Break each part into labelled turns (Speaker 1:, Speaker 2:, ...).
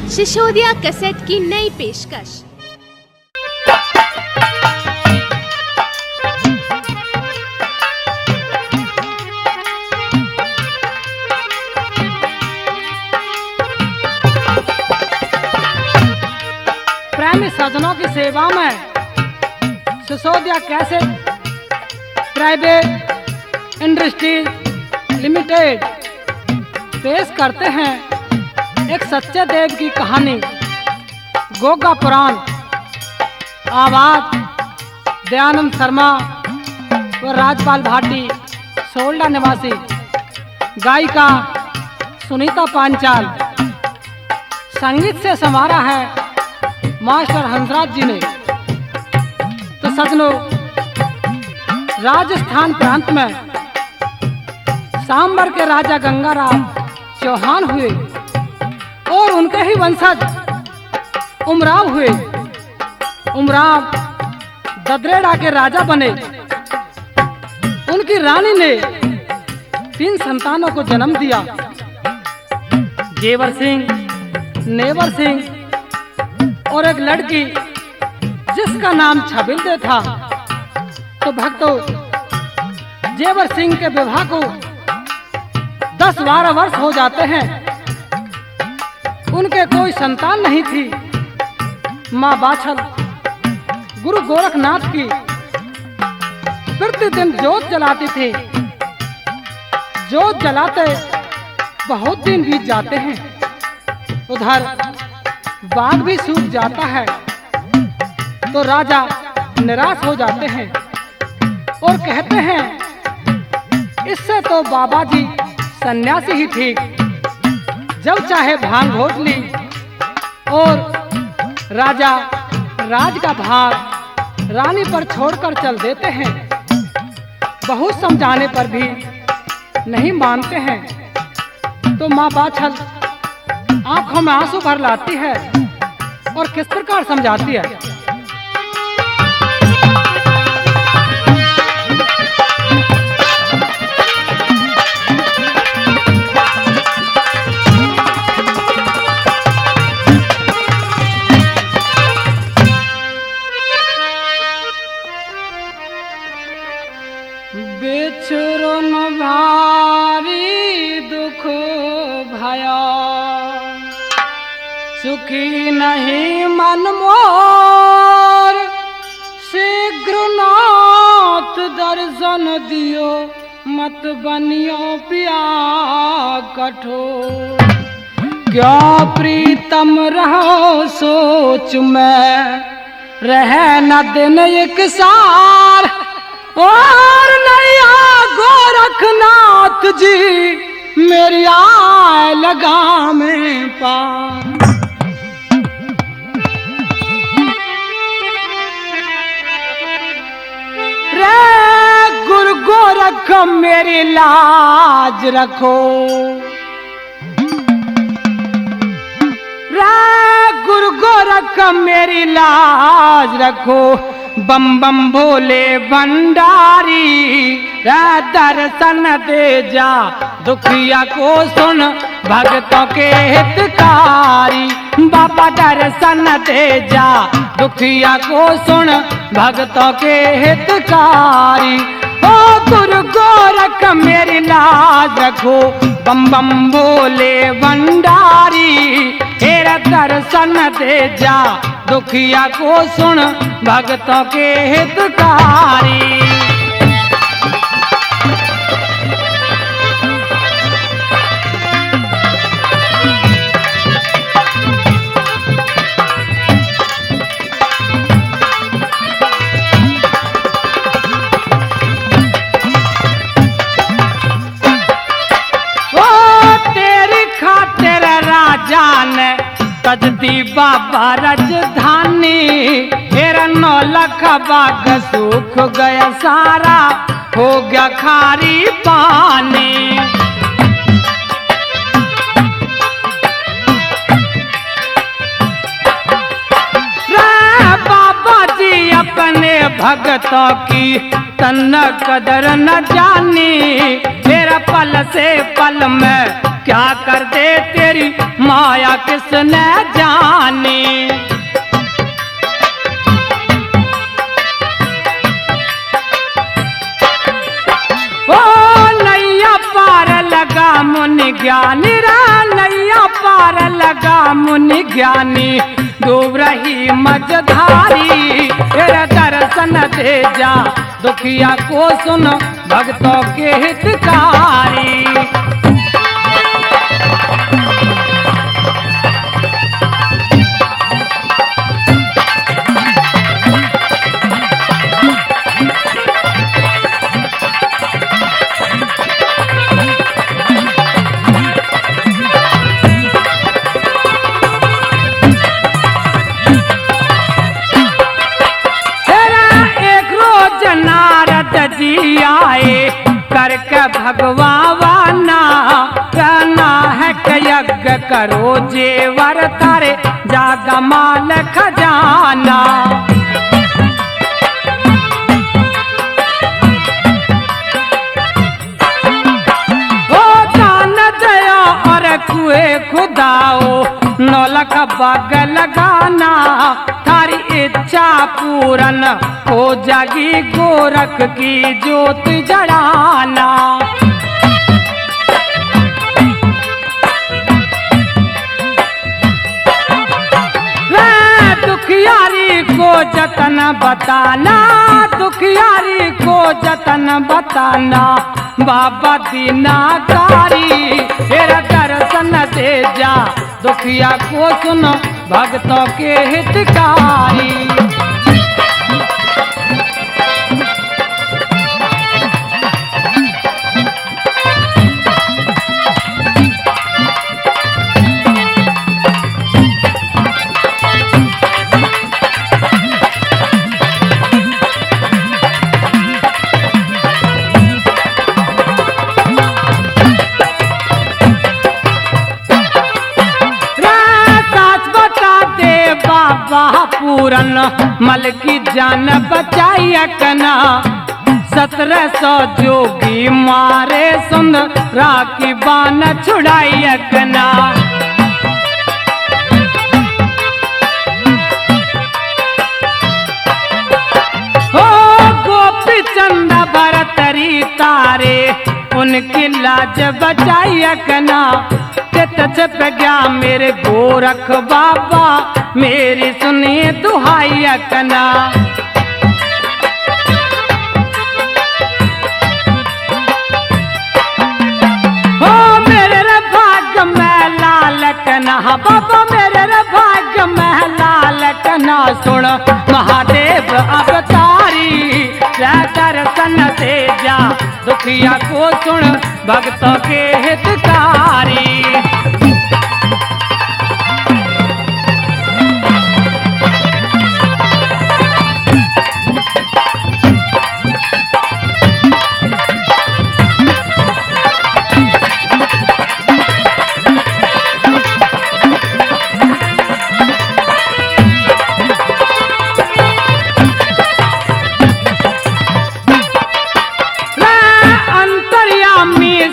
Speaker 1: Sisodia cassette की नई पेशकश।
Speaker 2: प्रेमी सज्जनों की सेवा में Sisodia cassette private industries limited पेश करते हैं एक सच्चे देव की कहानी। गोगा पुराण। आवाज दयानंद शर्मा व राजपाल भाटी, सोल्डा निवासी। गायिका सुनीता पांचाल। संगीत से संवारा है मास्टर हंसराज जी ने। तो सजनों, राजस्थान प्रांत में सांबर के राजा गंगाराम चौहान हुए और उनके ही वंशज उमराव हुए। उमराव ददरेड़ा के राजा बने। उनकी रानी ने 3 संतानों को जन्म दिया, जेवर सिंह, नेवर सिंह और एक लड़की जिसका नाम छबिलदे था। तो भक्तों, जेवर सिंह के विवाह को 10-12 वर्ष हो जाते हैं। उनके कोई संतान नहीं थी। माँ बाछल गुरु गोरखनाथ की प्रतिदिन जोत जलाती थी। जोत जलाते बहुत दिन बीत जाते हैं। उधर बाग भी सूख जाता है। तो राजा निराश हो जाते हैं और कहते हैं, इससे तो बाबा जी सन्यासी ही ठीक। जब चाहे भांग घोट ली और राजा राज का भार रानी पर छोड़कर चल देते हैं। बहुत समझाने पर भी नहीं मानते हैं। तो माँ बाछल आंखों में आंसू भर लाती है और किस प्रकार समझाती है। बेचुरन भारी दुख भया, सुखी नहीं मन मोर। शीघ्र नाथ दर्शन दियो, मत बनियो पिया कठोर। क्या प्रीतम रहो सोच में, रह न दिन एक सार। और नैया गोरखनाथ जी, मेरी आय लगा में पार। रे गुरु गोरख मेरी लाज रखो। रे गुरु गोरख मेरी लाज रखो। बम बम भोले भंडारी, दर्शन दे जा दुखिया को सुन भक्तों के हितकारी। बाबा दर्शन दे जा दुखिया को सुन भक्तों के हितकारी। ओ गुरु गोरख मेरी लाज रखो। बम बम भोले भंडारी, तेरा दर्शन दे जा दुखिया को सुन भक्तों के हितकारी। तजती बाबा राजधानी, तेरा 9 लाख बाग सूख गया सारा, हो गया खारी पानी। रे बाबा जी अपने भक्तों की तन कदर न जानी। तेरा पल से पल में
Speaker 3: क्या कर दे तेरी माया किसने जानी। ओ नैया पार लगा मुनि ज्ञानी रा, नैया पार लगा मुनि ज्ञानी, डूब रही मझधारी। तेरा दर्शन दे जा दुखिया को सुन भक्तों के हितकारी। जी आए करके भगवाना, कहना है कि यज्ञ करो जेवर तारे जागा माल खजाना। ओ दान दया और कुए खुदाओ, नौलख बाग लगाना, थारी इच्छा पूरन हो जागी गोरख की ज्योत जड़ाना। दुखियारी को जतन बताना, दुखियारी को जतन बताना, बाबा दीनाकारी। तेरा दर्शन दे जा दुखिया को सुन भक्तों के हितकारी। पूरन मल की जान बचाई कना, 1700 जोगी मारे सुंदरा की बान छुड़ाई कना। हो गोपी चंद भरतरी तारे उनकी लाज बचाई कना। छप गया मेरे गोरख बाबा मेरी सुनिए दुहाई कना। हो मेरे रे भाग्य में लाल कना, बाबा मेरे रे भाग्य में लाल कना, सुन महादेव अवतारी। दर्शन दे जा दुखिया को सुन भक्तों के हितकारी।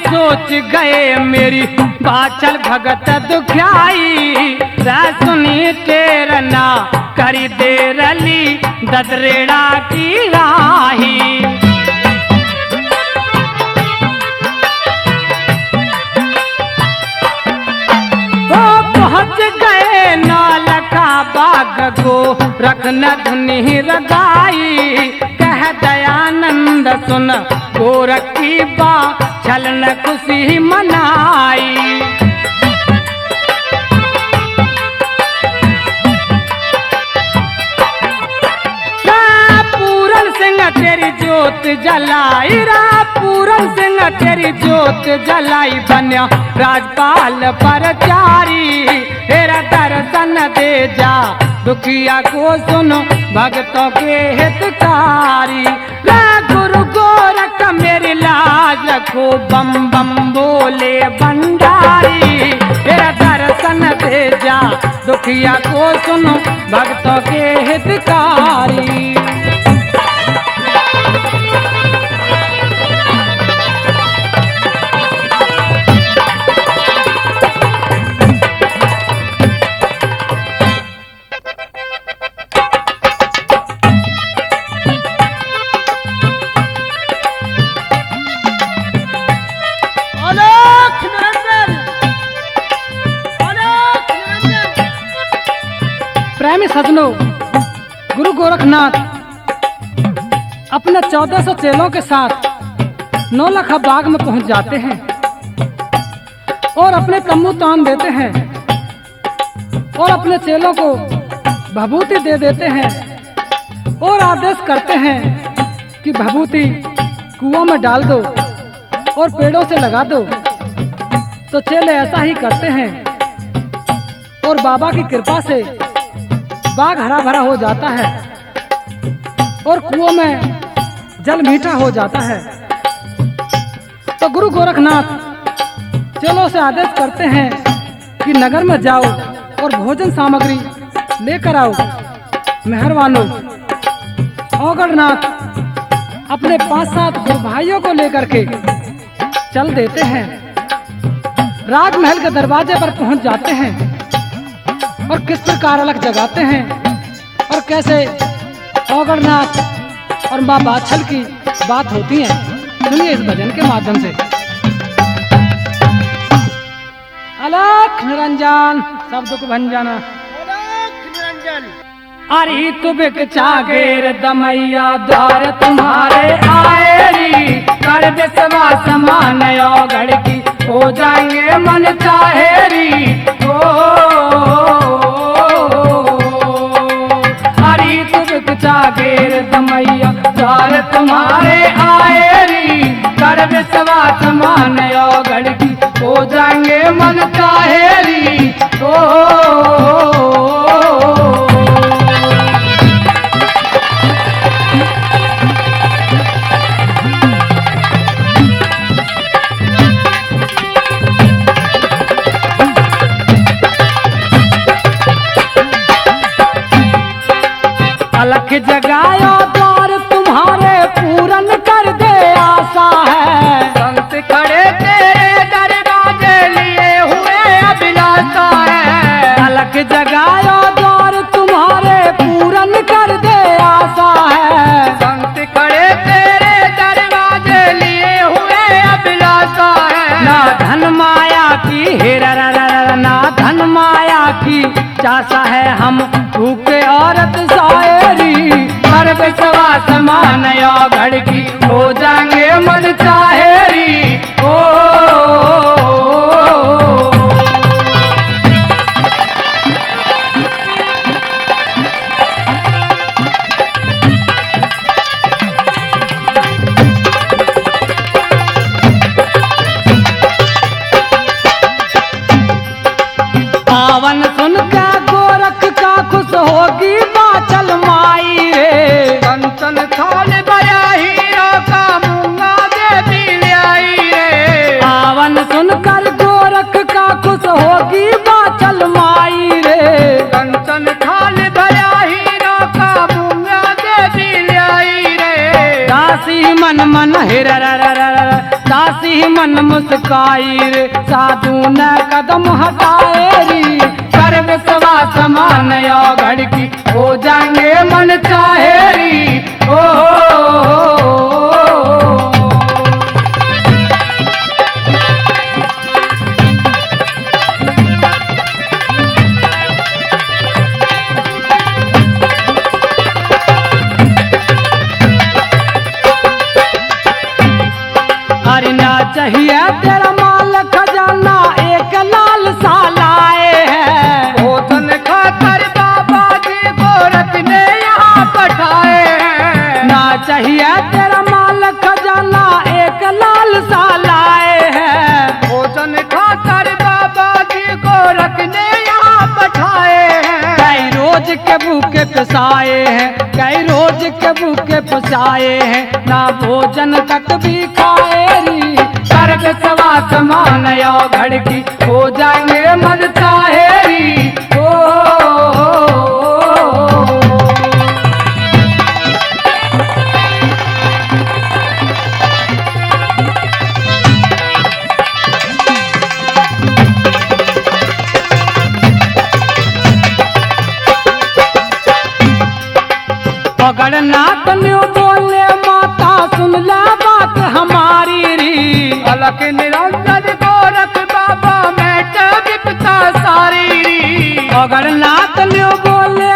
Speaker 3: सोच गए मेरी बाचल भगत दुखियाई। सुनी तेरना करी दे रली ददरेड़ा की राही। वो पहुँच गए नौलखा बाग को रखना धुनी रगाई। कह दयानंद सुन गोरख की बात छलन खुशी मनाई। पूरन सिंह तेरी जोत जलाई रा, पूरन सिंह तेरी जोत जलाई। बन्या राजपाल परचारी। तेरा दर्शन दे जा दुखिया को सुन भक्तों के हितकारी। गुरु गोरख मेरी लाज रखो बम बम बोले भंडारी। तेरा दर्शन दे जा दुखिया को सुनो भक्तों के हितकारी।
Speaker 2: प्रेमी सजनों, गुरु गोरखनाथ अपने 1400 चेलों के साथ नौलखा बाग में पहुंच जाते हैं और अपने तम्बू तान देते हैं और अपने चेलों को भभूति दे देते हैं और आदेश करते हैं कि भभूति कुआं में डाल दो और पेड़ों से लगा दो। तो चेले ऐसा ही करते हैं और बाबा की कृपा से बाग हरा भरा हो जाता है और कुओं में जल मीठा हो जाता है। तो गुरु गोरखनाथ चेलों से आदेश करते हैं कि नगर में जाओ और भोजन सामग्री लेकर आओ। मेहरबानो औगड़नाथ अपने 5-7 गुरु भाइयों को लेकर के चल देते हैं। राजमहल के दरवाजे पर पहुंच जाते हैं और किस प्रकार अलग जगाते हैं और कैसे औगड़नाथ और माँ बाछल की बात होती है। सुनिए इस भजन के माध्यम से। अलख निरंजन सब दुख भंजन, अरे तुबिक चागेर दमैया द्वार तुम्हारे आए री, कर विश्वास मान औगड़ की हो जाएंगे मन चाहे री। ओ अरे तुबिक चागेर दमैया द्वार तुम्हारे आए री, कर विश्वास मान औगड़ की हो जाएंगे मन चाहे री। ओ अलख जगायो द्वार तुम्हारे पूरन कर दे आशा है, संत खड़े तेरे दरवाजे लिए हुए अभिलाषा है। अलख जगायो द्वार तुम्हारे पूरन कर दे आशा है, संत खड़े तेरे दरवाजे लिए हुए अभिलाषा है। ना धन माया की ना धन माया की चाशा है, हम भूखे औरत शायरी कर विश्वास मान औगड़ की हो जाएंगे मन चाहेरी। ओ पावन सुन के गोरख का खुश होगी बाचल माई रे, कंचन थाल बया हीरा का मूंगा देवी ले आई रे। पावन सुन कर गोरख का खुश होगी बाचल माई रे, कंचन थाल बया हीरा का मूंगा देवी ले आई रे। दासी मन मन हिर दासी मन मुस्काई रे, साधु न कदम हटाए री, कर विश्वास मान औगड़ की हो जाएंगे मन चाहेरी। ओ अरे ना चाहिए तेरा माल खजाना एक लाल सा लाए हैं, भोजन खाकर बाबा जी गोरख ने यहाँ पठाए हैं। ना चाहिए तेरा माल खजाना एक लाल सा लाए हैं, भोजन खाकर बाबा जी गोरख ने यहाँ पठाए हैं। कई रोज के भूखे पिसाए हैं, कई रोज के भूखे पिसाए हैं, ना भोजन तक भी खाए री, कर विश्वास मान औगड़ की हो जाएंगे मन चाहेरी। ओ औगड़नाथ न्यू बोले माता सुन ले बात हमारी री, अलख निरंजन गोरख बाबा मैं विपता सारी री। औगड़नाथ न्यू बोले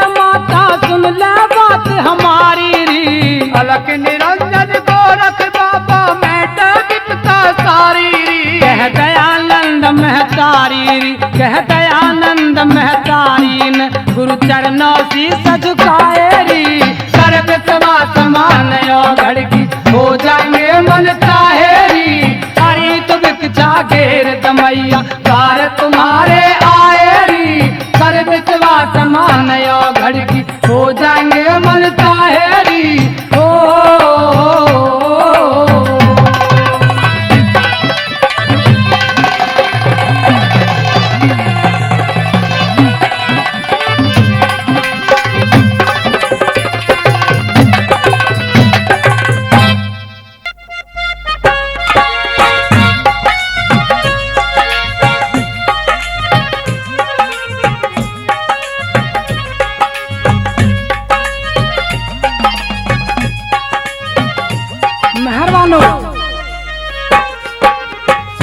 Speaker 3: पुकारी कह दयानंद महतारी न गुरु चरणों शीस झुकाए री कर विश्वास मान घड़ की हो जाएंगे मन ताहेरी हरी तो बिकचा घेर दमैया कार तुम्हारे आए री कर विश्वास मान घड़ की हो जाएंगे मन ताहेरी ओ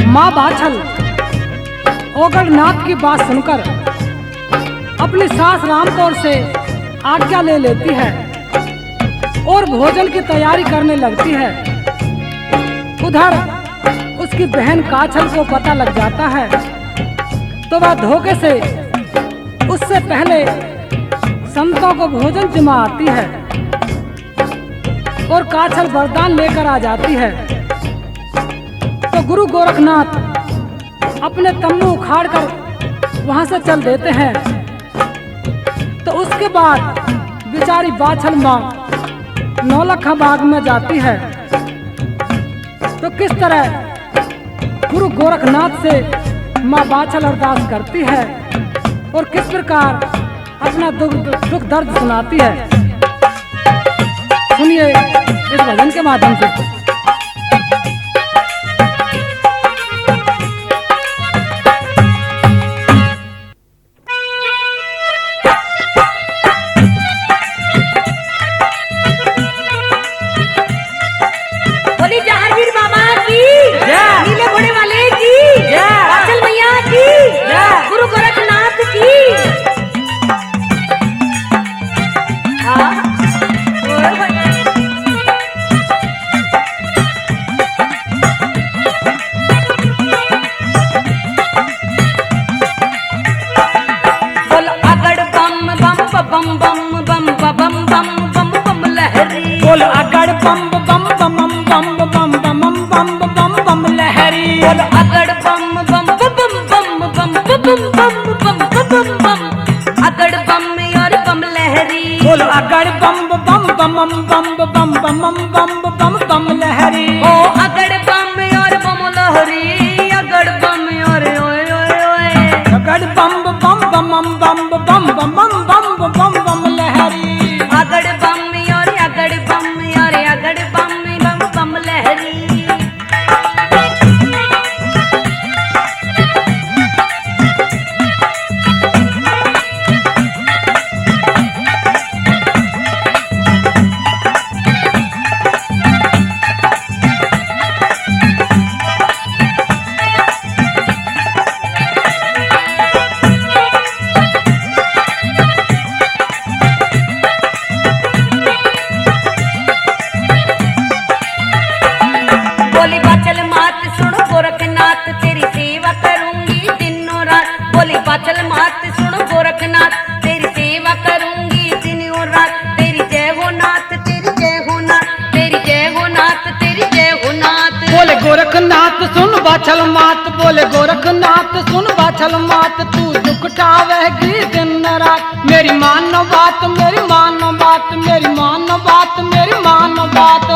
Speaker 2: माँ बाछल ओगढ़नाथ की बात सुनकर अपनी सास रामकौर से आज्ञा ले लेती है और भोजन की तैयारी करने लगती है। उधर उसकी बहन काछल को पता लग जाता है तो वह धोखे से उससे पहले संतों को भोजन जिमा आती है और काछल वरदान लेकर आ जाती है। तो गुरु गोरखनाथ अपने तम्बू उखाड़कर वहां से चल देते हैं। तो उसके बाद बेचारी बाछल माँ नौलखा बाग में जाती है। तो किस तरह गुरु गोरखनाथ से माँ बाछल अरदास करती है और किस प्रकार अपना दुख दर्द सुनाती है, सुनिए इस भजन के माध्यम से।
Speaker 3: बोल अगड़ बम बम बम बम बम बम बम बम बम लहरी बोल अगड़ बम बम बम बम बम बम बम बम बम अगड़ बम और बम लहरी बोल अगड़ बम बम बम बम बम बम बम बम बम लहरी ओ अगड़ बम और बम लहरी अगड़ बम और ओए ओए ओए अगड़ बम बम बम बम बम बम बम बम बम लहरी अगड़ बम और अगड़ बम और अगड़ बम बम बम लहरी बाछल मात सुनो गोरखनाथ तेरी सेवा करूंगी दिन और रात तेरी जय हो नाथ तेरी जय हो नाथ तेरी जय हो नाथ तेरी जय हो नाथ बोले गोरखनाथ सुन बाछल मात बोले गोरखनाथ सुन बाछल मात तू दुख उठावेगी दिन रात मेरी मानो बात मेरी मानो बात मेरी मानो बात मेरी मानो बात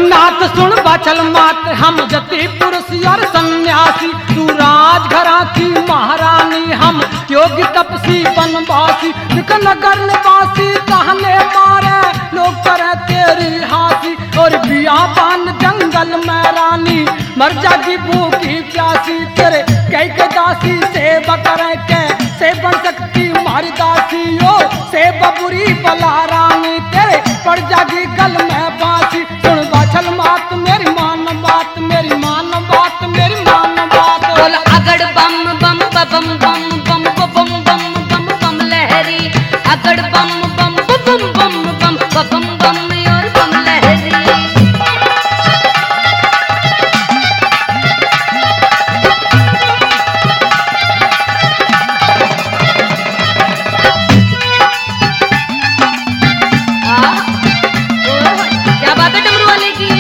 Speaker 2: गणनाथ सुन बचल मात, हम जति पुरुष और सन्यासी, तू राजघरा की महारानी, हम योगी तपसी बनवासी, नगर निवासी कहने मारे लोग करे तेरी हासी, और बियाबान जंगल में रानी मर जागी भूखी प्यासी, तेरे कई के दासी सेवा करे के से बन सकती मारी दासी, ओ से बबुरी बला रानी, तेरे पड़ जागी गल में बासी। सुन बाछल मात मेरी मान बात, मेरी मान बात, मेरी मान बात।
Speaker 3: बोल अगड़ बम बम बम बम बम बम बम बम बम लहरी, अगड़ बम बम बम बम बम बम बम और बम लहरी। क्या बात है डमरू वाले की।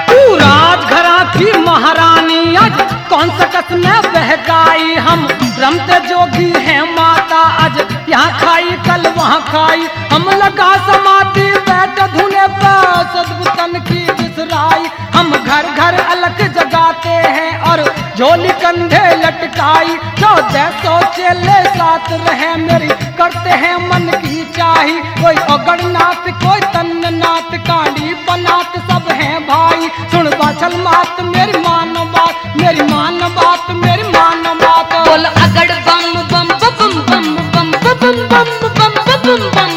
Speaker 2: तू राजघरा की महारानी, आज कौन सा कस में बहकाई, हम रमते जोगी हैं माता, आज यहाँ खाई कल वहाँ खाई, हम लगा समाधि बैठ धुने पर सदगुतन की बिसराई, हम घर घर अलग जगाते हैं और झोली कंधे लटकाई, 1400 चेले साथ रहे मेरी करते हैं मन की चाही, कोई अगड़नाथ कोई तन्नाथ काली बनात सब हैं भाई। सुन बाछल मात मेरी मान बात, मेरी मान बात, मेरी मान बात।
Speaker 3: बोल अगड़ बम बम बम बम बम बम बम बम बम बम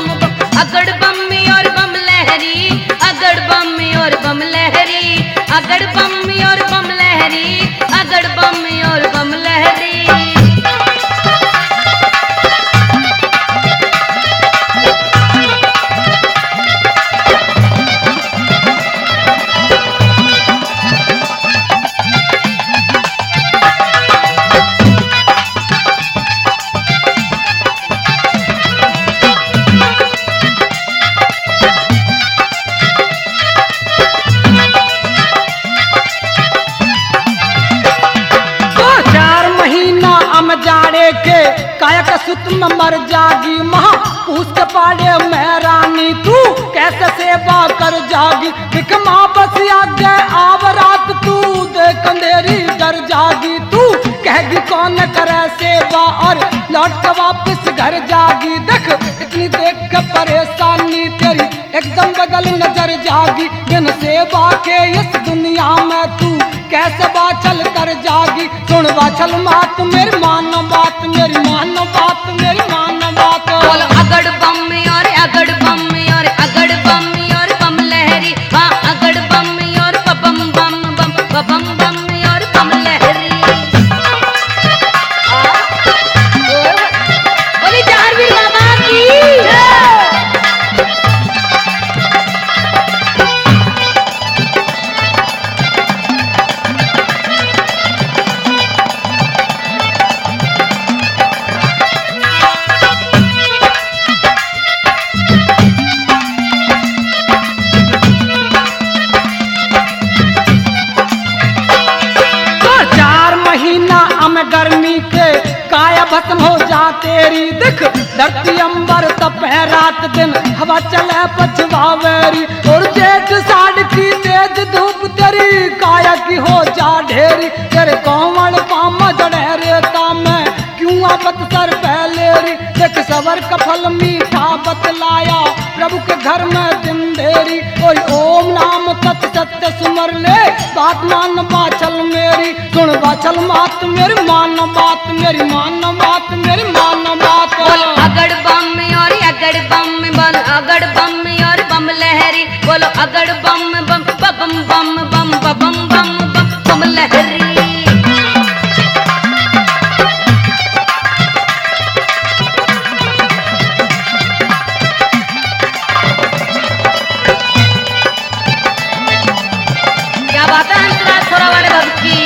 Speaker 3: अगड़ बम और बम लहरी, अगड़ बम और बम लहरी, अगड़ बम और बम लहरी, अगड़ बम और बम लहरी।
Speaker 2: जाड़े के कायक सुत में मर जागी, महा पूछ के पाड़े में रानी, तू कैसे सेवा कर जागी, दिख माँ बस आगे आव रात, तू देख अंधेरी डर जागी, तू कहेगी कौन करे सेवा और लौट के वापस घर जागी, देख इतनी देख के परेशानी तेरी एकदम बगल नजर जागी, बिन सेवा के इस दुनिया में तू कैसे बाचल कर जागी। सुन बाछल मात मेरी मान बात, मेरी मान बात, मेरी मान बात।
Speaker 3: बोल अगड़ बम और अगड़ बम और अगड़ बम और बम लहरी, हाँ अगड़ बम और बम बम बम बम बम और बम लहरी। बोली चारवीर बाबा की।
Speaker 2: गर्मी के काया भस्म हो जा तेरी, दिख धरती अंबर तपे रात दिन, हवा चले पछवावेरी, और जेठ साढ़ की तेज धूप तेरी काया की हो जा ढेरी, तेरे कोमल पाम जड़े रेता में क्यों आपत सर पहलेरी, देख सवर का फल मीठा बतलाया प्रभु के घर में दिन देरी, कोई ओम नाम तत् सत्य सुमर ले बात मान बाछल मेरी। सुन बाछल मात मेरी मान बात, मेरी मान बात, मेरी मान बात।
Speaker 3: बोल अगड़ बम और अगड़ बम, बोल अगड़ बम और बम लहरी, बोलो अगड़ बम बम बम बम बम बम बम बम लहरी। क्या बात है हंसराज थोड़ा वाले भक्त की।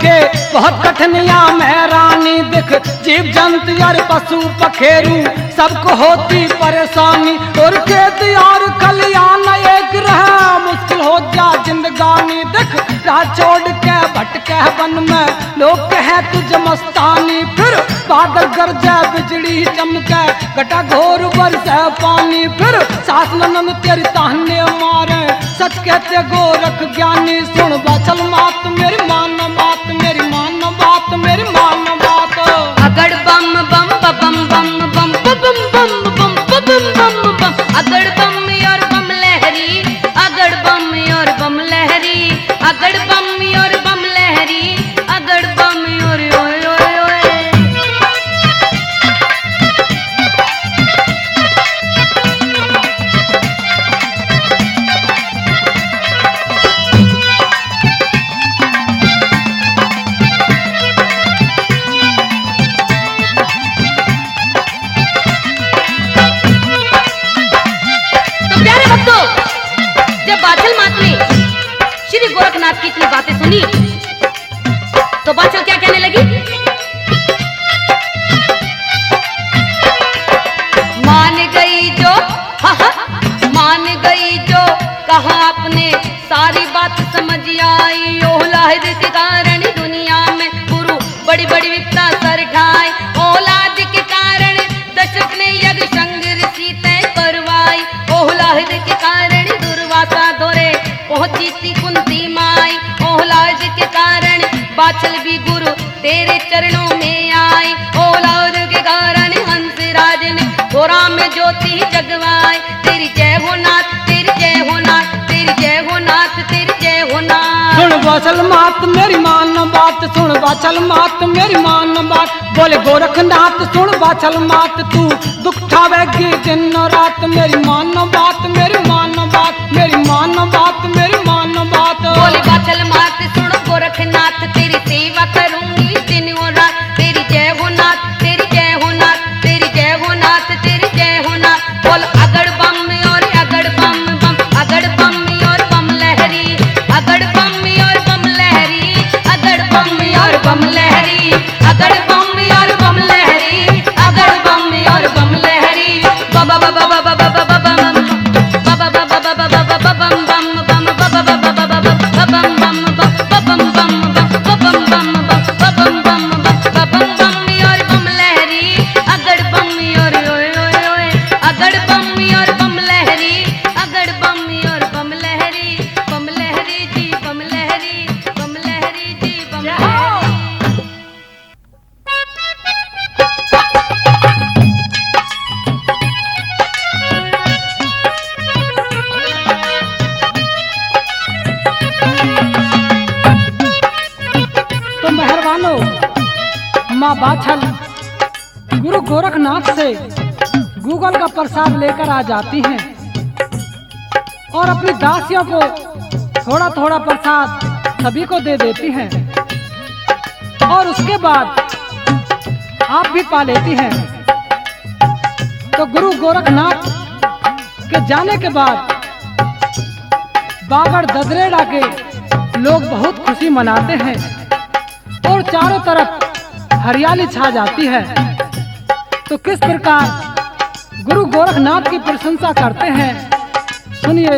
Speaker 2: देखे बहुत कठिनिया में रानी, देख जीव जंतु और पशु पखेरू सबको होती परेशानी। और खेत और खलियान एक रहे मुश्किल हो जा जिंदगानी, देख राह छोड़ के भटके वन में लोग कहे तुझ मस्तानी। फिर बादल गरजे बिजली चमके घटा घोर बरसे पानी, फिर सास ननन तेरी ताहने मारे सच कहते गोरख ज्ञानी। सुन बाचल मात मेरी मान बात, मेरी मान बात, मेरी मान बात।
Speaker 1: अगड़ बम बम बम बम बम बम बम बम बम बम बम, अगड़ बम और बम लहरी, अगड़ बम और बम लहरी, अगड़ बम और बम लहरी, अगड़ बम और ओए ओए ओए। जब बाछल मात ने श्री गोरखनाथ की इतनी बातें सुनी तो बाछल क्या कहने लगी? मान गई जो, हा हा, मान गई जो कहा आपने सारी बात समझ आई। औलाद के कारण दुनिया में गुरु बड़ी बड़ी विपदा सर ढाई, औलाद के कारण दशरथ ने यज्ञ संग ऋषि तय करवाई। औलाद के कारण दुर्वासा दौरे पहुंची थी कुंती माई, औलाद के कारण बाछल भी गुरु तेरे चरणों में आई। औलाद के कारण हंसराज ने गोरा में ज्योति जगवाई। तेरी जय हो नाथ, तेरी जय हो नाथ, तेरी जय हो नाथ, तेरी जय हो नाथ।
Speaker 2: सुन बाचल मात मेरी मान बात, सुन बाचल मात मेरी मान बात। बोले गोरखनाथ सुन बाचल मात, तू दुख ठावेगी दिन और रात। मेरी मान बात, मेरी मान बात, मेरी मान बात, मेरी मान बात।
Speaker 1: बोले बाछल मात सुन गोरखनाथ, तेरी सेवा करूंगी दिन और रात। तेरी जय हो नाथ, तेरी जय हो नाथ, तेरी जय हो नाथ, तेरी जय हो नाथ। बोल अगड़ बम और अगड़ बम बम, अगड़ बम और बम लहरी, अगड़ बम और बम लहरी, अगड़ बम और बम लहरी, अगड़ बम और बम लहरी, अगड़ बम और बम लहरी। बाबा बाबा बाबा बाबा बाबा बाबा बाबा बाबा बाबा बम बम बम बाबा बाबा बाबा बम बम बम बम बम बम बम बम बम बम और बम लहरी, अगड़ बम और ओए ओए ओए, अगड़ बम और बम लहरी, अगड़ बम और बम लहरी, बम लहरी जी बम लहरी, बम लहरी जी बम लहरी।
Speaker 2: तो मेहरबानो माँ बाछल गुरु गोरखनाथ से गूगल का प्रसाद लेकर आ जाती हैं और अपनी दासियों को थोड़ा थोड़ा प्रसाद सभी को दे देती हैं और उसके बाद आप भी पा लेती हैं। तो गुरु गोरखनाथ के जाने के बाद बागड़ ददरेड़ा के लोग बहुत खुशी मनाते हैं और चारों तरफ हरियाली छा जाती है। तो किस प्रकार गुरु गोरखनाथ की प्रशंसा करते हैं सुनिए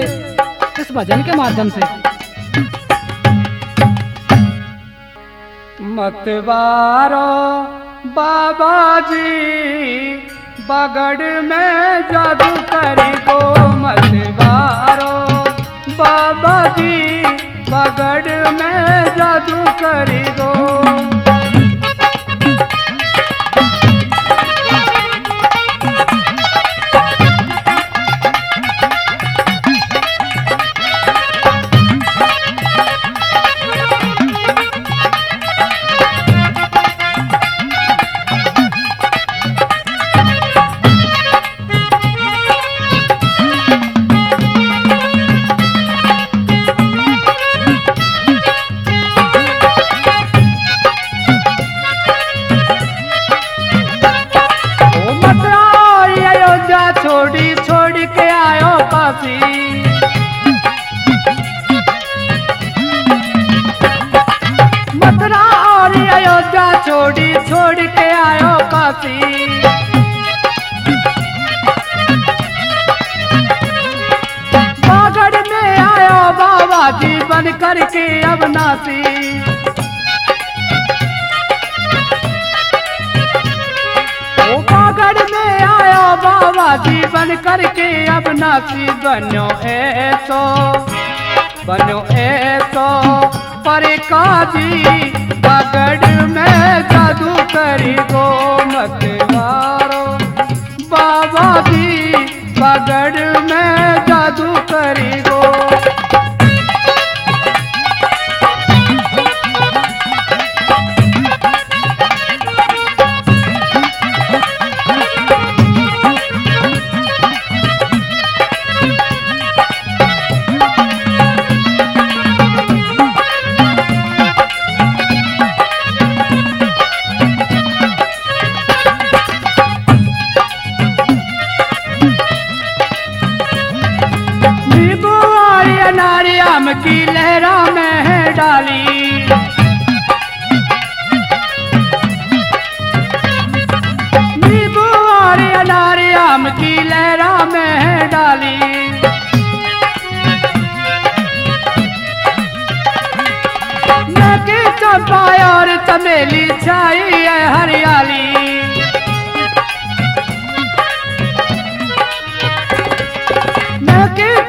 Speaker 2: इस भजन के माध्यम से। मतवारो बाबा जी बागड़ में जादू करी गो, मतवारो बाबा जी बागड़ में जादू करी गो। बन करके अविनाशी। ओ बागड़ में आया बाबा जी बन करके अविनाशी। बनो ऐसो पर काजी बागड़ में जादू करी गो मत वारो। बाबा जी बागड़ में जादू करी गो। नारियम की लहरा में है डाली। नींबू और नारियम की लहरा में है डाली। मैं की चंपा और चमेली छाई है हरियाली।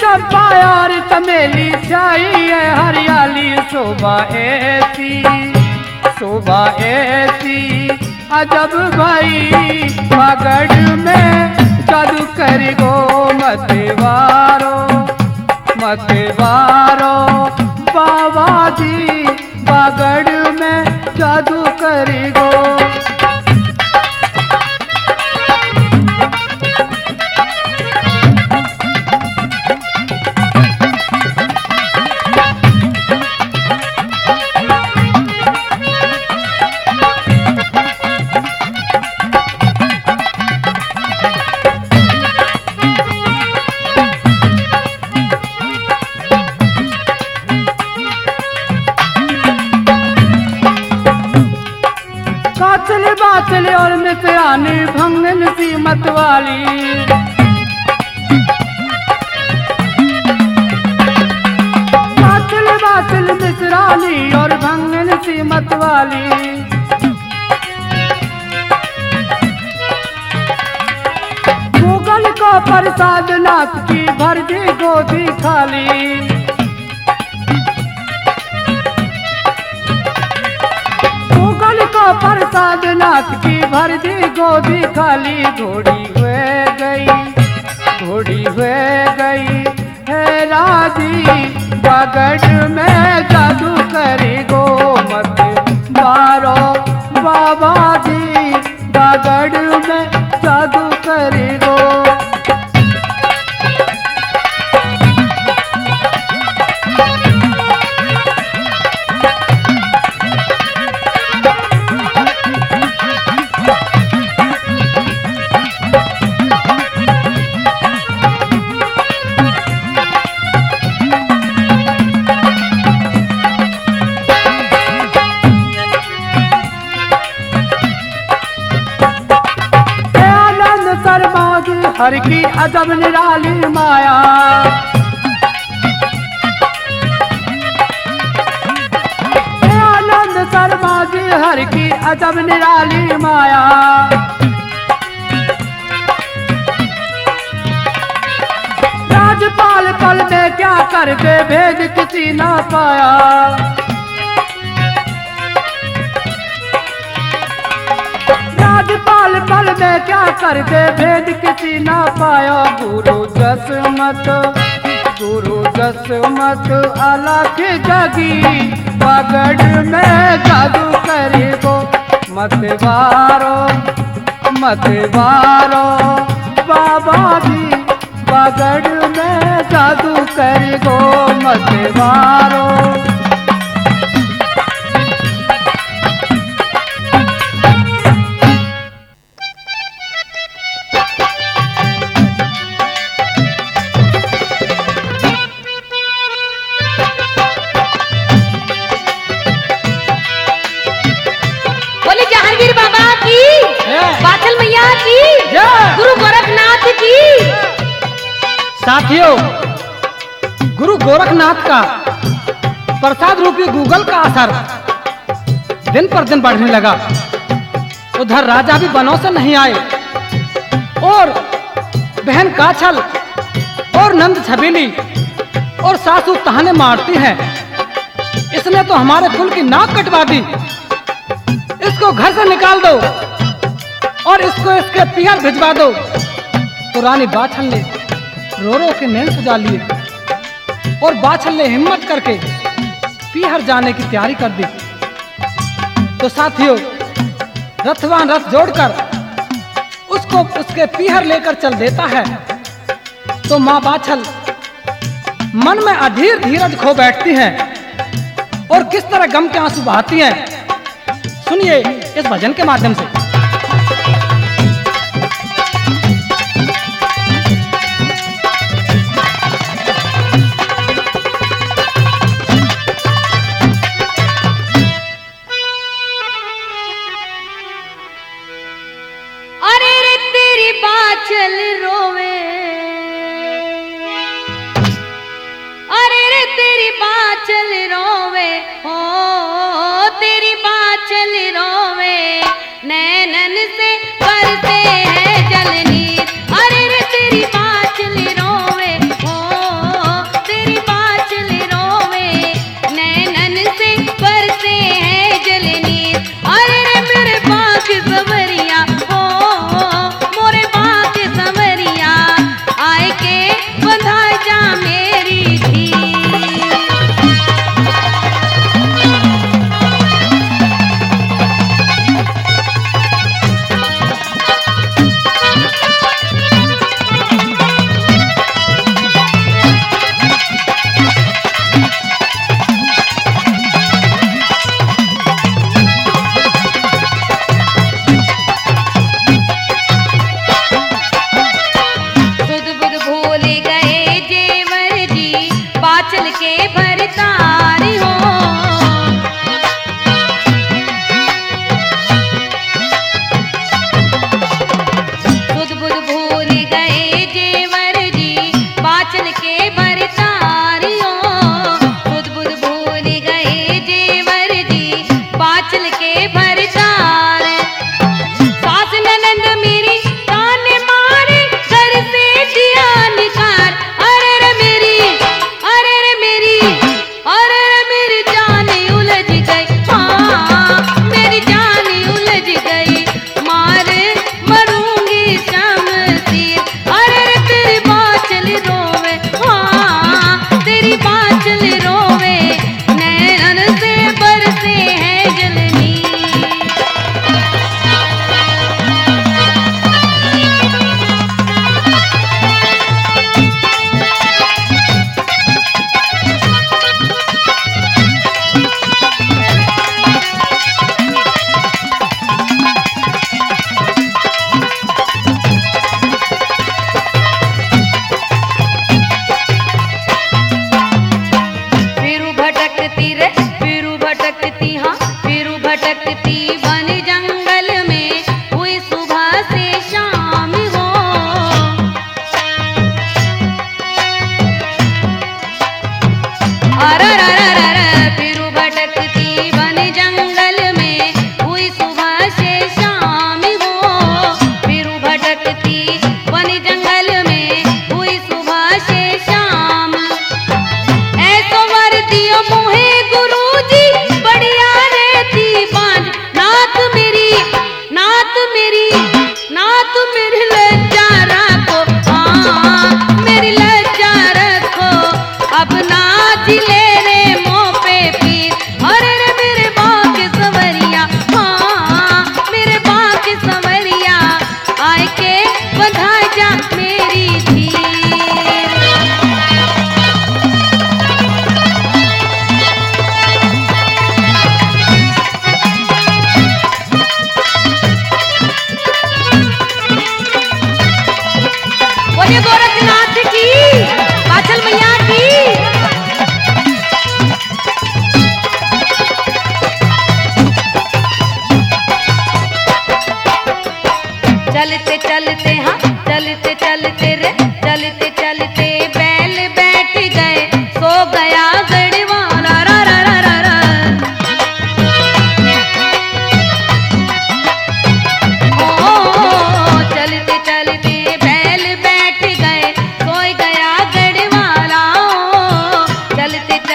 Speaker 2: चंपा और चमेली छाई है हरियाली। शोभा ऐसी अजब भाई बागड़ में जादू कर गो मत वारो। बाबा जी बागड़ में जादू कर गो। बाचल और मित्रानी भंगन सी मतवाली। बाचल मित्रानी और भंगन सी मतवाली। मुगल को प्रसाद नाथ की भर दी गोदी खाली। प्रसाद नाथ की भर दी गोदी खाली। घोड़ी हुए गई है राजी बागड़ में जादू करी गो मत वारो। बाबा जी बागड़ में जादू करी गो। हर की अजब निराली माया। आनंद शर्मा जी हर की अजब निराली माया। राजपाल पल में क्या कर दे भेद किसी ना पाया। राजपाल पल में क्या कर दे भेद किसी ना पाया। गुरु जसमत अलख जगी बागड़ में जादू करे गो मत वारो। बाबा जी बागड़ में जादू करे गो मत वारो।
Speaker 1: गुरु गोरखनाथ की।
Speaker 2: साथियों, गुरु गोरखनाथ का प्रसाद रूपी गूगल का असर दिन पर दिन बढ़ने लगा। उधर राजा भी वनों से नहीं आए और बहन काछल और नंद छबीली और सासू ताने मारती है, इसने तो हमारे कुल की नाक कटवा दी, इसको घर से निकाल दो और इसको इसके पियर भिजवा दो। तो रानी बाछल ने रो रो के नैन सुझा लिए और बाछल ने हिम्मत करके पीहर जाने की तैयारी कर दी। तो साथियों, रथवान रथ जोड़कर उसको उसके पीहर लेकर चल देता है। तो माँ बाछल मन में अधीर धीरज खो बैठती हैं और किस तरह गम के आंसू बहाती हैं, सुनिए इस भजन के माध्यम से।
Speaker 1: अरे रे तेरी बाछल रोवे, अरे रे तेरी बाछल रोवे, हो तेरी बाछल रोवे, नैनन से बरसे है जलनीर। अरे रे तेरी बाछल रोवे, हो तेरी बाछल रोवे, नैनन से बरसे है जलनीर। अरे रे मेरे बाग सवरिया, हो मोरे बाग सवरिया, आए के बंधा जा मेरी धीर। सुध बुध भूल गए जेवर जी, बाछल के भरतारी हो। सुध बुध भूल गए जेवर जी, बाछल के भरतारी हो। सुध बुध भूल गए जेवर जी, बाछल के भरतार। सास ननंद मेरी ताने मारे, घर से दिया निकार। अरे रे मेरी, अरे रे मेरी, अरे रे मेरी जान उलझ गई, हाँ मेरी जान उलझ गई, मार मरूंगी शमशीर। अरे रे तेरी बाछल रोवे, हाँ तेरी बाछल रोवे, नैनन से बरसे है जलनीर। फिरू भटकती रे, फिरू भटकती, हाँ फिरू भटकती वन जंगल में, हुई सुबह से शाम हो। अरररररर, फिरू भटकती वन जंगल में, हुई सुबह से शाम हो। फिरू भटकती वन जंगल में, हुई सुबह से शाम। ऐसो वर दियो मोहे गुरुजी, बढ़िया रहती बांझ। नात मेरी, नात मेरी, नात मेरी लज्जा रखो, हाँ मेरी लज्जा रखो, अब नाच ले रे मुँह पे पीर। अरे रे मेरे बाग सवरिया, हाँ मेरे बाग सवरिया, आए के बंधा जा मेरी धीर। बोलिए गोरखनाथ की, बाछल मैया की।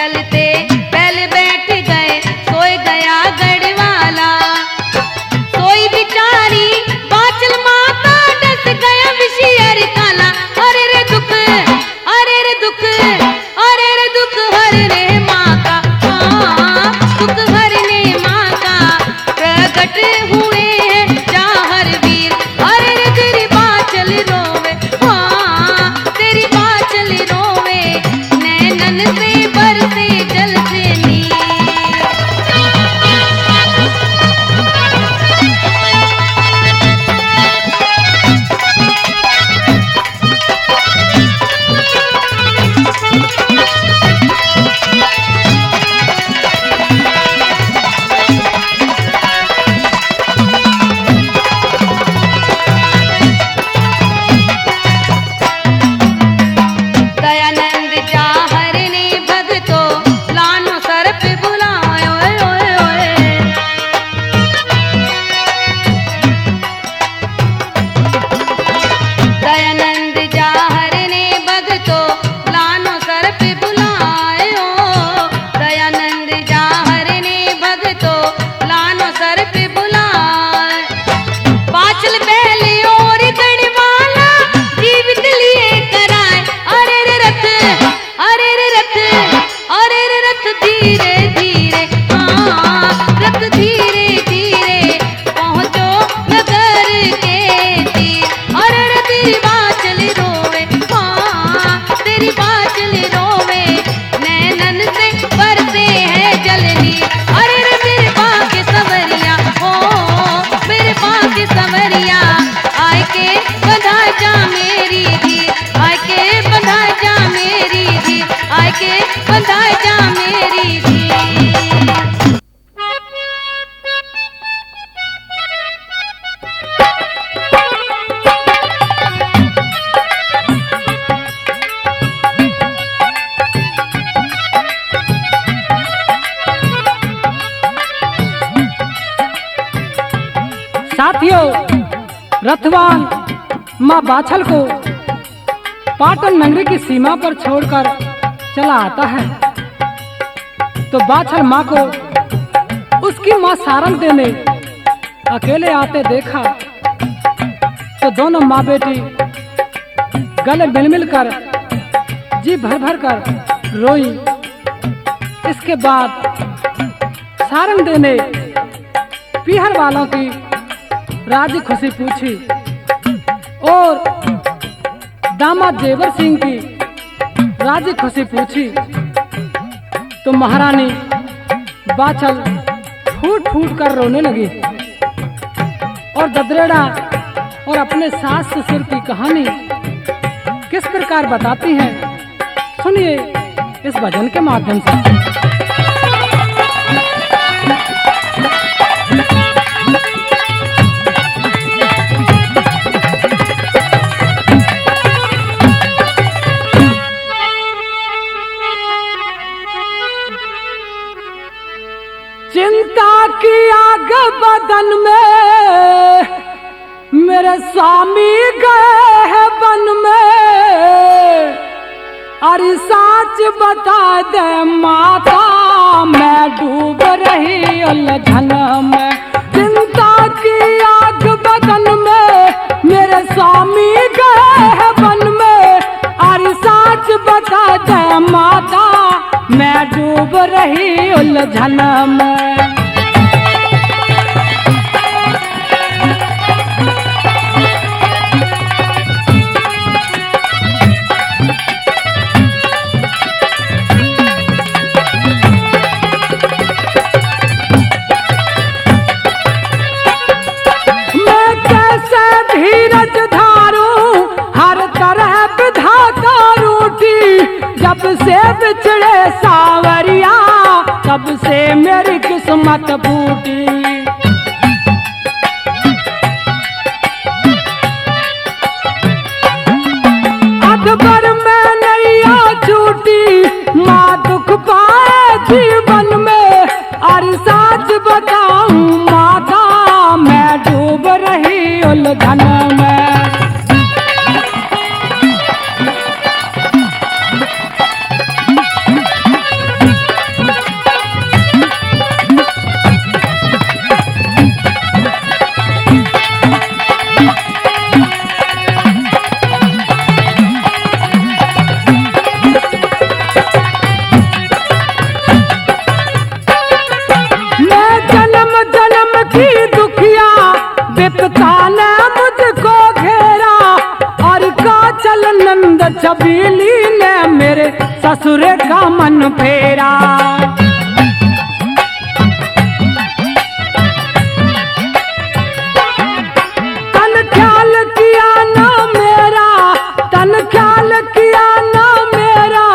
Speaker 1: चलते पहले बैठ गए सोए गया गढ़वाला। सोई बिचारी बाचल माता डस गया विषियर काला। अरे रे दुख, अरे रे दुख, अरे रे दुख हरने माँ का, हाँ दुख हरने माँ का प्रकट हुए हैं चाहर वीर। अरे रे तेरी बाचल रोवे, हाँ तेरी बाचल रोवे, नैनन से बरसे जल से नीर। दयानंद चाहर ने भगतो लानो सर पे बुलायो, ओए ओए ओए। दयानंद चाहर ने भगतो लानो सर पे बुलायो। दयानंद चाहर ने भगतो लानो सर पे बुलाए। पाचल पहले और गढ़वाला जीवित लिए कराए। अरे रे रथ, अरे रे रथ, अरे रे रथ धीरे धीरे, हाँ रथ धीरे धीरे पहुँचो नगर के तीर। अरे रे तेरी बाचल रोवे, हाँ तेरी बाचल रोवे, नैनन से बरसे है जलनी। अरे रे मेरे पाँव के संवरिया, हो मेरे पाँव के संवरिया, आय के बंधा जा मेरी धीर, आय के बंधा जा मेरी धीर, आय के बंधा जा मेरी धीर।
Speaker 2: साथियों, रथवान माँ बाछल को पाटन नगरी की सीमा पर छोड़कर चला आता है, तो बाछल माँ को उसकी माँ सारंग देने अकेले आते देखा, तो दोनों माँ बेटी गले मिल मिल कर जी भर भर कर रोई। इसके बाद सारंग देने पीहर वालों की राजी खुशी पूछी और दामाद जेवर सिंह की राजी खुशी पूछी, तो महारानी बाछल फूट फूट कर रोने लगी और ददरेड़ा और अपने सास ससुर की कहानी किस प्रकार बताती हैं, सुनिए इस भजन के माध्यम से। चिंता की आग बदन में मेरे स्वामी गए हैं वन में। अरे सच बता दे माता, मैं डूब रही उलझन में। चिंता की आग बदन में मेरे स्वामी गए हैं वन में। अरे सच बता दे माता, मैं डूब रही उलझन में। मैं कैसे धीरज धारूं, हर तरह विधाता रूठी। जब से बिछड़े सावरिया, तब से मेरी किस्मत फूटी। अकबर में नैया छूटी, माँ दुख पाए जीवन में। अरे सच बताऊं माता, मैं डूब रही उलझन में।
Speaker 3: देखी दुखिया विपता ने मुझको घेरा, और काचल नंद छबीली ने मेरे ससुर का मन फेरा। तन ख्याल किया ना मेरा, तन ख्याल किया ना मेरा,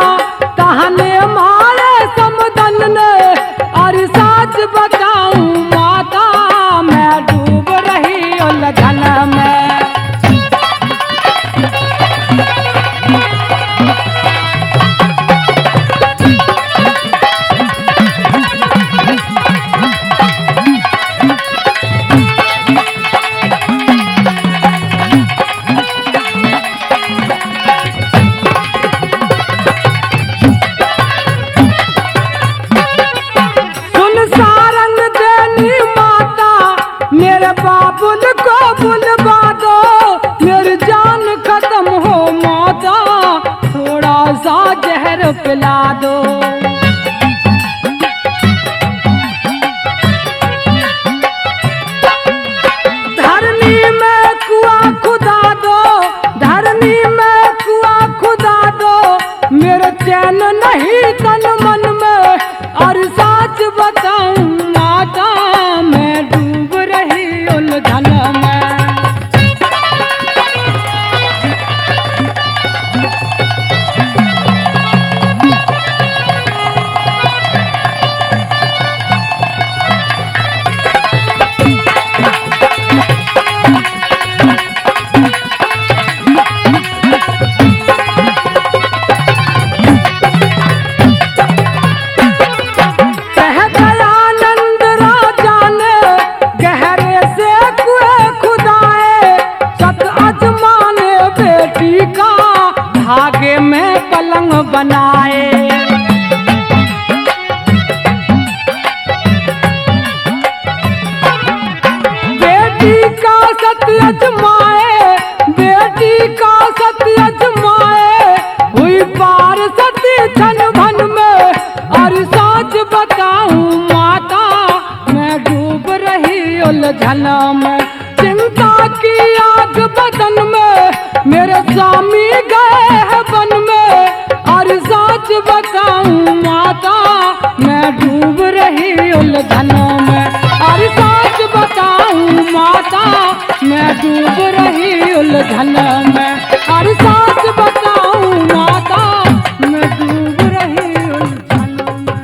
Speaker 3: तहने मारे समदन ने, और सच बताऊं माता मैं डूब रही उलझन में। सुन सारंग देनी माता मेरे बाबुल को बुलवा दो, मेरी जान खत्म हो माता थोड़ा सा जहर पिला दो। धरनी में कुआं खुदा दो, धरनी में कुआं खुदा दो, मेरे चैन नहीं तन मन में, और सच बताऊं माता मैं डूब रही उलझन में। कह दयानंद राजा ने गहरे से कुएं खुदाए, सत अजमाने बेटी का धागे में पलंग बनाए। बेटी का सत्य अजमाए, बेटी का सत्य अजमाए, हुई पार सती छन भन में, और सच बताऊं माता मैं डूब रही उलझन में। चिंता की आग बदन में, मेरे स्वामी गए हैं वन में, और सच बताऊं माता मैं डूब रही उलझन में, और सच बताऊं माता मैं डूब रही उलझन में, और सच बताऊं माता मैं डूब रही उलझन में।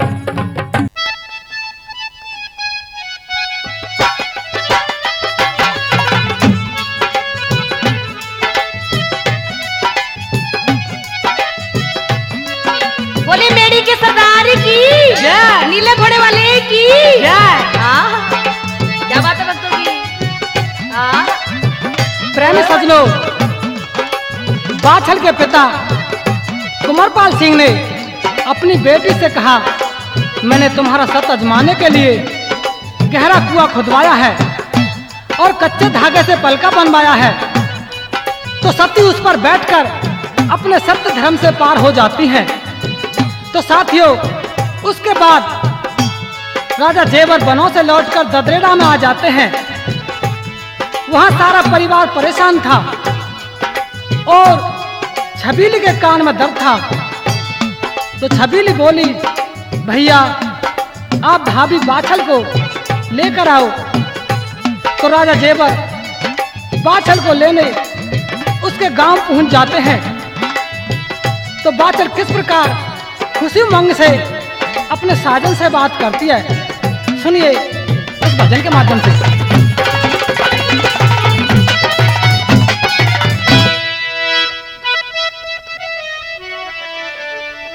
Speaker 1: बोले मेरी के सरदार की
Speaker 3: जय।
Speaker 1: नीले घोड़े वाले की
Speaker 3: जय।
Speaker 1: क्या बात है भक्तों की।
Speaker 2: प्रेमी सजनों, बाछल के पिता कुंवरपाल सिंह ने अपनी बेटी से कहा, मैंने तुम्हारा सत आजमाने के लिए गहरा कुआं खुदवाया है और कच्चे धागे से पलका बनवाया है, तो सती उस पर बैठकर अपने सत्य धर्म से पार हो जाती हैं। तो साथियों, उसके बाद राजा जेवर वनों से लौटकर ददरेड़ा में आ जाते हैं। वहां सारा परिवार परेशान था और छबीली के कान में दर्द था। तो छबीली बोली, भैया आप भाभी बाछल को लेकर आओ। तो राजा जेवर बाछल को लेने उसके गांव पहुंच जाते हैं। तो बाछल किस प्रकार खुशी उमंग से अपने साजन से बात करती है, सुनिए इस भजन के माध्यम से।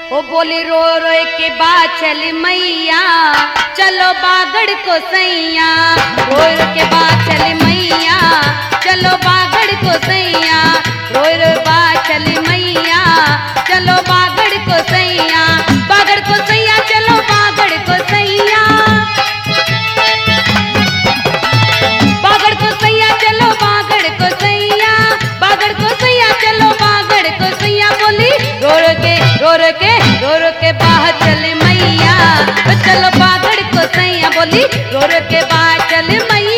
Speaker 1: ओ बोली रो रो के बाछल मैया, चलो बागड़ को सैया। रो रो के बाछल मैया, चलो बागड़ को सैया। रो रो बाछल मैया, चलो बागड़ को सैया। बागड़ को सैया, चलो बागड़ को सैया। बागड़ को सैया, चलो बागड़ को सैया। बागड़ को सैया, चलो बागड़ को सैया। बोली रो रो के बाह चल मैया, चलो बागड़ को सैया। बोली रो रो के बाह चल मैया।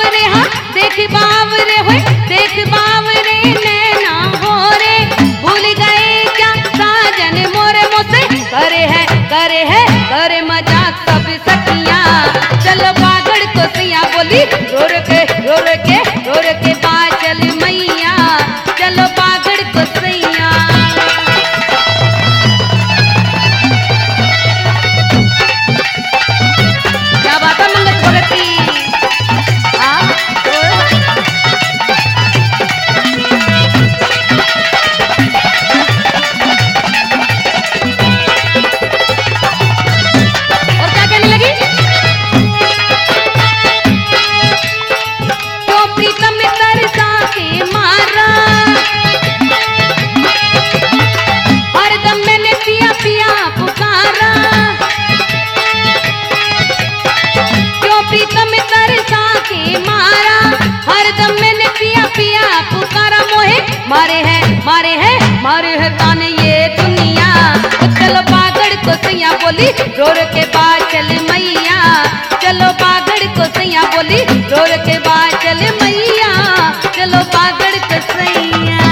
Speaker 1: बावरे हाँ देख बावरे होए, देख बावरे नैना हो रे, भूल गए क्या साजन मोरे मोसे, करे मजाक सब सखियां, चलो बागड़ को सैया बोली, रोर के बाचल मैया, चलो बागड़ को सैया। क्या बात है मंगल भगत की, हाँ और क्या कहने लगी, तो प्रीतम तरसा के मारा, हरदम मैंने पिया पिया पुकारा, क्यों प्रीतम तरसा के मारा, हरदम मैंने पिया पिया पुकारा, मारे है ताने ये दुनिया, चलो बागड़ को सैया बोली, रोर के बाचल मैया, चलो बागड़ को सैया बोली, रोर के बाचल मैया, चलो बागड़ को सैया।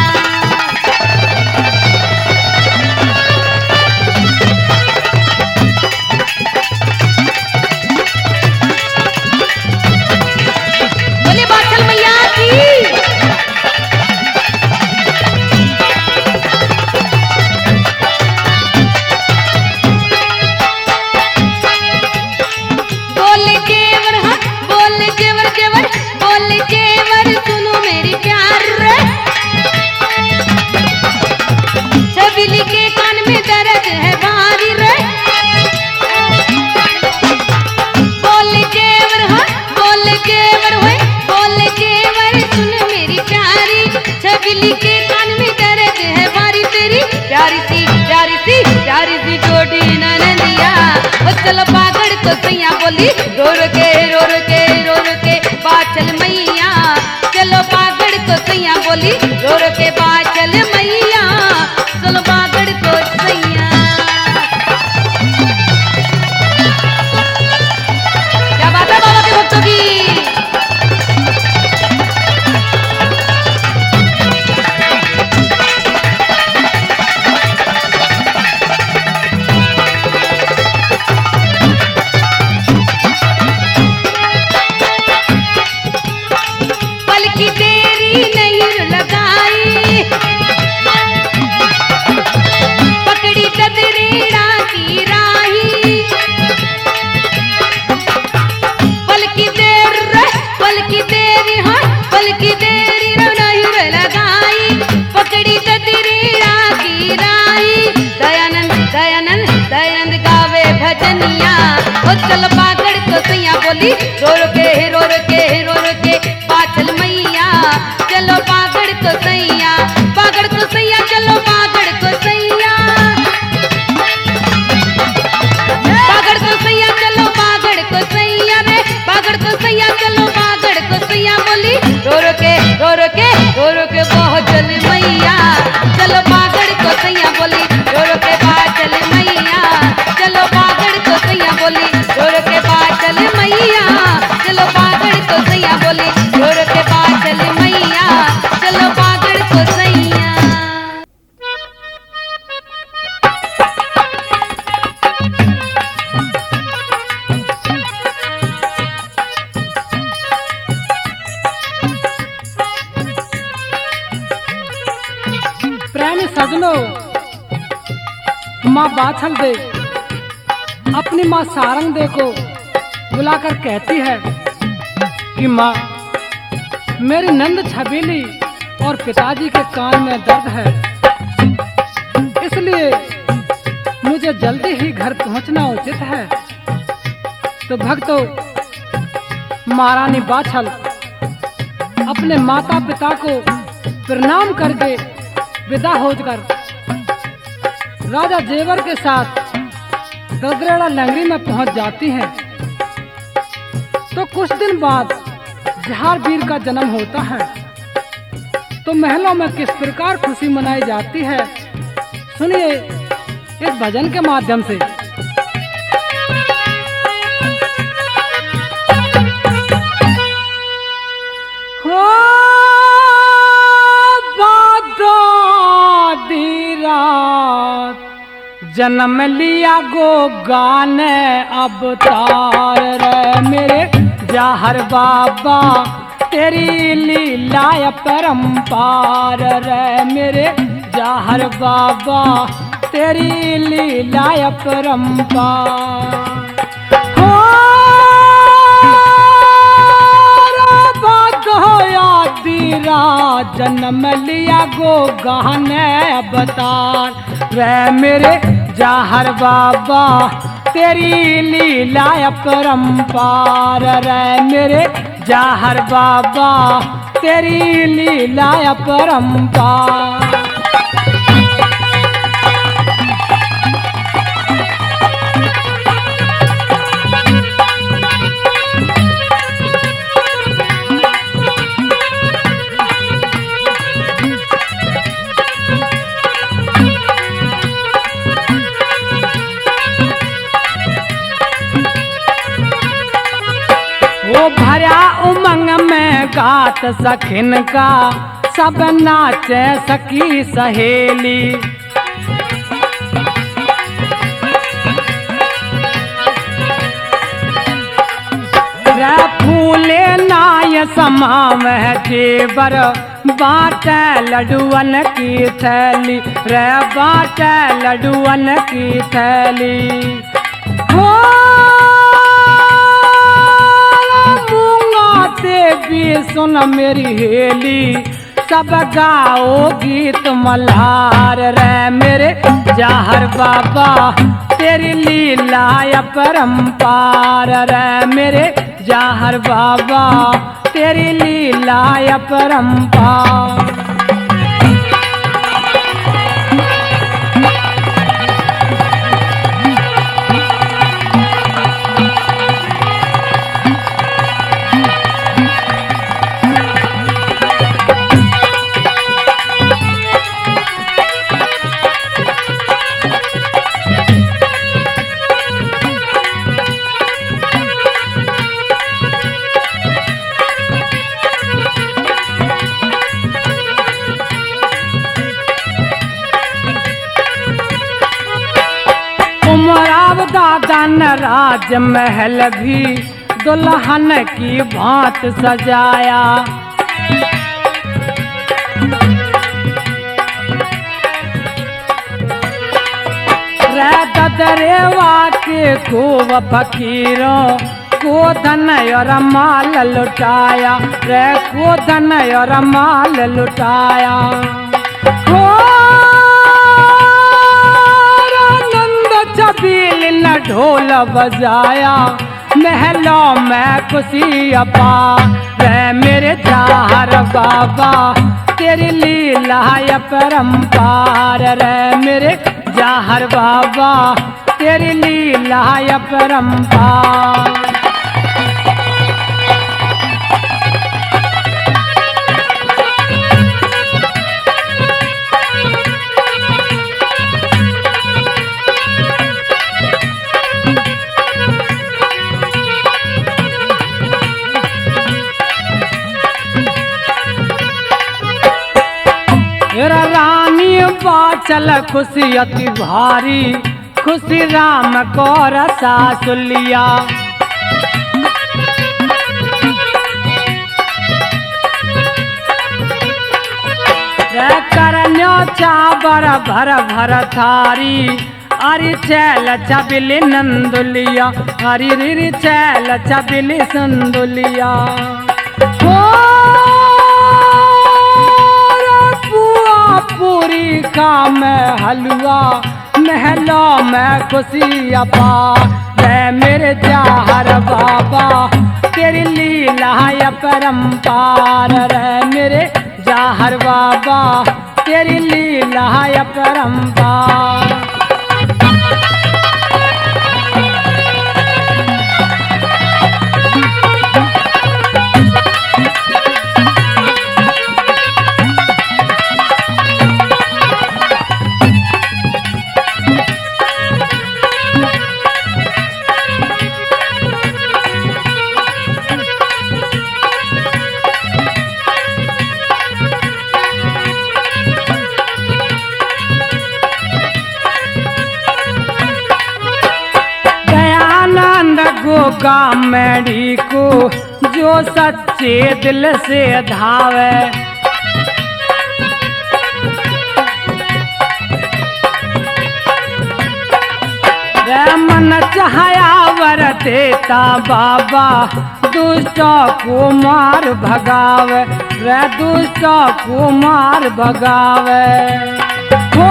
Speaker 1: बोले बाचल मैया की। बोले जेवर हाँ बोले जेवर जेवर, बोले जेवर सुनो मेरी प्यार रे, छबीली के कान में दर्द है भारी रे, बोले जेवर हाँ बोले जेवर होए, बोले जेवर सुनो मेरी प्यारी, छबीली के कान में दर्द है भारी, तेरी प्यारी सी जोड़ी ननदिया, ओ चलो बागड़ को सैया बोली, रोर के बाचल मैया, चलो बागड़ को सैया बोली, रोर के बाचल मैया, चलो बागड़ को सैया। क्या बात है बाबा के भक्तों की। पलकी तेरी नहीं लगाई, पकड़ी तदरीड़ा की राही, पलकी तेरी हाँ पलकी तेरी नहीं लगाई, पकड़ी तदरीड़ा की राही, दयानंद गावे भजनिया, ओ चल बागड़ को सैया बोली, रोर के बाचल मैया, चलो बागड़ को सैया, चलो बागड़ को सैया, बागड़ को सैया, चलो बागड़ को सैया रे, बागड़ को सैया, चलो बागड़ को सैया बोली, रोर के बाचल मैया, चलो बागड़ को सैया बोली, रोर के बाचल मैया, चलो बागड़ को सैया बोली, रोर के बाचल मैया, चलो बागड़ को सैया बोली, रोर के बाचल मैया, चलो बागड़ को सैया।
Speaker 2: प्रेमी सजनो, माँ बाछल दे अपनी माँ सारंग दे को बुलाकर कहती है कि माँ मेरी नंद छबीली और पिताजी के कान में दर्द है, इसलिए मुझे जल्दी ही घर पहुंचना उचित है। तो भक्तों, महारानी बाछल अपने माता पिता को प्रणाम करके विदा होकर राजा जेवर के साथ ददरेड़ा लंगरी में पहुंच जाती हैं। तो कुछ दिन बाद जहारवीर का जन्म होता है। तो महलों में किस प्रकार खुशी मनाई जाती है, सुनिए इस भजन के माध्यम से।
Speaker 3: जन्म लिया गो गाने अवतार रे मेरे जाहर बाबा तेरी लीला परम्पार रे मेरे जाहर बाबा तेरी लीला परम्पार हो दीरा जन्म लिया गो गहने अवतार रे मेरे जाहर बाबा तेरी लीला परम्पार रे मेरे जाहर बाबा तेरी लीला परम्पार वो भरा उमंग में गात सखिन का सब नाचे सखी सहेली रे फूले नाय समावह जेवर बाटे लडुअन की थैली रे बाटे लडुअन की थैली हो देवी सुन मेरी हेली सब गाओ गीत मल्हार रे मेरे जाहर बाबा तेरी लीला परम्पार रे मेरे जाहर बाबा तेरी लीला परम्पार दादन राज महल भी दुल्हन की भांत सजाया रे ददरेवा के खूब फकीरों को धन और माल लुटाया रे को धन और माल लुटाया छबील न ढोल बजाया महलों में खुशी अपा रे मेरे जाहर बाबा तेरी लीला परम्पार रे मेरे जाहर बाबा तेरी लीला परम्पार रानी बाचल खुशी अति भारी खुशी राम को रसा सुलिया करन्यो चाबर भर भर थारी अरि चैल चबिली नंदुलिया हरि रिरि चैल चबिली संदुलिया पूरी का में हलवा महलों में खुशी अपा रे मेरे जाहर बाबा तेरी लीला परम्पार रे मेरे जाहर बाबा तेरी लीला परम्पार गोगा मैडी को जो सच्चे दिल से धावे। रे मन चाहया वर देता बाबा दुष्ट को मार भगावे। रे दुष्ट को मार भगावे। हो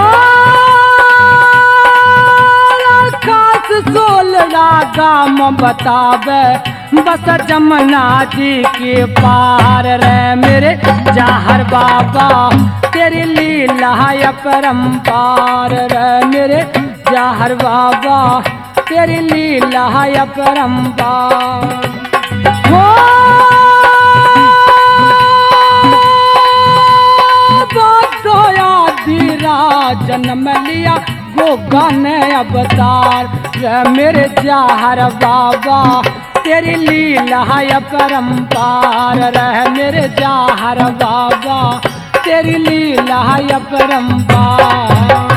Speaker 3: खास सोलड़ा गाम बतावे बस जमुना जी के पार। रे मेरे जाहर बाबा तेरी लीला अपरंपार। रे मेरे जाहर बाबा तेरी लीला अपरंपार। हो बदोया धीरा जन्म लिया गोगा ने अवतार। रे मेरे जाहर बाबा तेरी लीला अपरंपार। रे मेरे जाहर बाबा तेरी लीला अपरंपार।